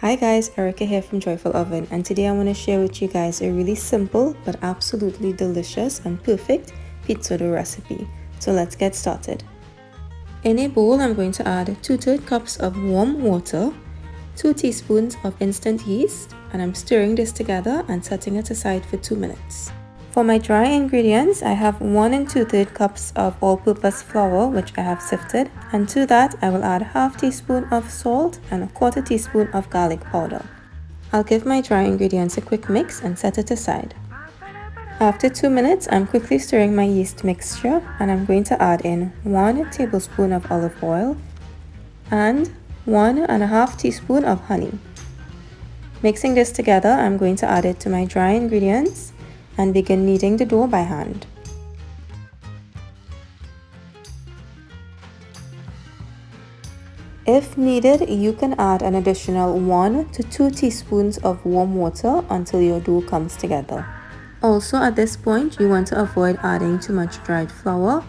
Hi guys, Erica here from Joyful Oven, and today I want to share with you guys a really simple but absolutely delicious and perfect pizza dough recipe. So let's get started. In a bowl, I'm going to add 2/3 cups of warm water, 2 teaspoons of instant yeast, and I'm stirring this together and setting it aside for 2 minutes. For my dry ingredients, I have 1 2/3 cups of all-purpose flour, which I have sifted, and to that I will add ½ teaspoon of salt and 1/4 teaspoon of garlic powder. I'll give my dry ingredients a quick mix and set it aside. After 2 minutes, I'm quickly stirring my yeast mixture, and I'm going to add in 1 tablespoon of olive oil and 1½ teaspoon of honey. Mixing this together, I'm going to add it to my dry ingredients and begin kneading the dough by hand. If needed, you can add an additional 1 to 2 teaspoons of warm water until your dough comes together. Also, at this point, you want to avoid adding too much dried flour.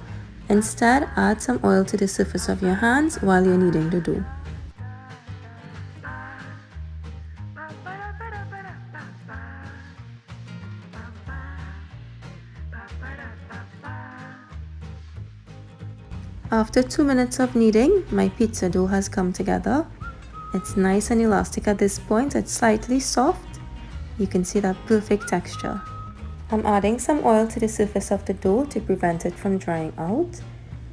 Instead, add some oil to the surface of your hands while you're kneading the dough. After 2 minutes of kneading, my pizza dough has come together. It's nice and elastic at this point. It's slightly soft. You can see that perfect texture. I'm adding some oil to the surface of the dough to prevent it from drying out.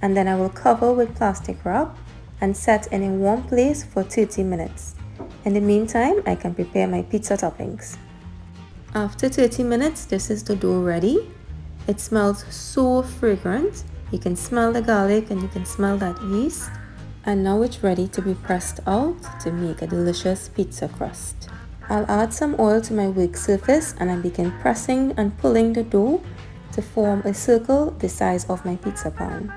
And then I will cover with plastic wrap and set in a warm place for 30 minutes. In the meantime, I can prepare my pizza toppings. After 30 minutes, this is the dough ready. It smells so fragrant. You can smell the garlic and you can smell that yeast. And now it's ready to be pressed out to make a delicious pizza crust. I'll add some oil to my work surface and I begin pressing and pulling the dough to form a circle the size of my pizza pan.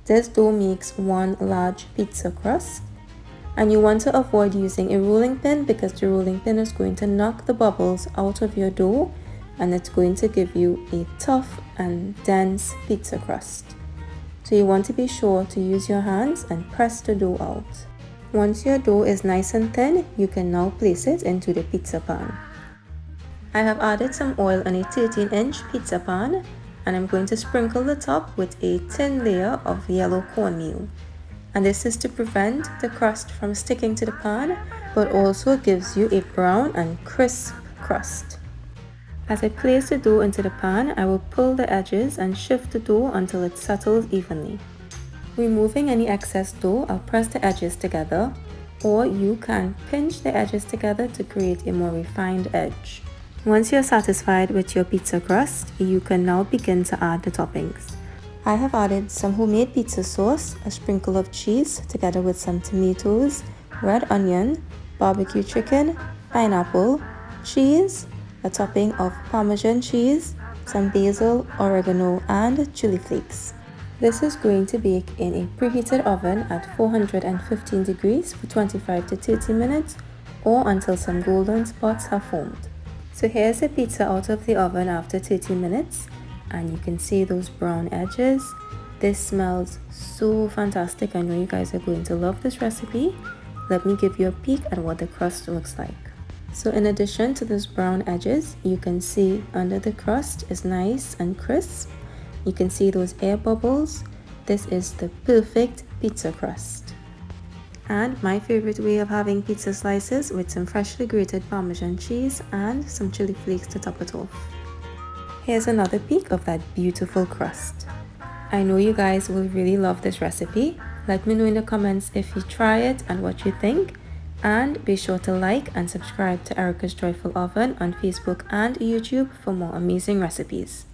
This dough makes one large pizza crust. And you want to avoid using a rolling pin because the rolling pin is going to knock the bubbles out of your dough and it's going to give you a tough and dense pizza crust. So you want to be sure to use your hands and press the dough out. Once your dough is nice and thin, you can now place it into the pizza pan. I have added some oil on a 13-inch pizza pan and I'm going to sprinkle the top with a thin layer of yellow cornmeal. And this is to prevent the crust from sticking to the pan, but also gives you a brown and crisp crust. As I place the dough into the pan, I will pull the edges and shift the dough until it settles evenly. Removing any excess dough, I'll press the edges together, or you can pinch the edges together to create a more refined edge. Once you're satisfied with your pizza crust, you can now begin to add the toppings. I have added some homemade pizza sauce, a sprinkle of cheese, together with some tomatoes, red onion, barbecue chicken, pineapple, cheese, a topping of Parmesan cheese, some basil, oregano, and chili flakes. This is going to bake in a preheated oven at 415 degrees for 25 to 30 minutes or until some golden spots have formed. So here's a pizza out of the oven after 30 minutes and you can see those brown edges. This smells so fantastic. I know you guys are going to love this recipe. Let me give you a peek at what the crust looks like. So in addition to those brown edges, you can see under the crust is nice and crisp. You can see those air bubbles. This is the perfect pizza crust. And my favorite way of having pizza slices with some freshly grated Parmesan cheese and some chili flakes to top it off. Here's another peek of that beautiful crust. I know you guys will really love this recipe. Let me know in the comments if you try it and what you think. And be sure to like and subscribe to Erica's Joyful Oven on Facebook and YouTube for more amazing recipes.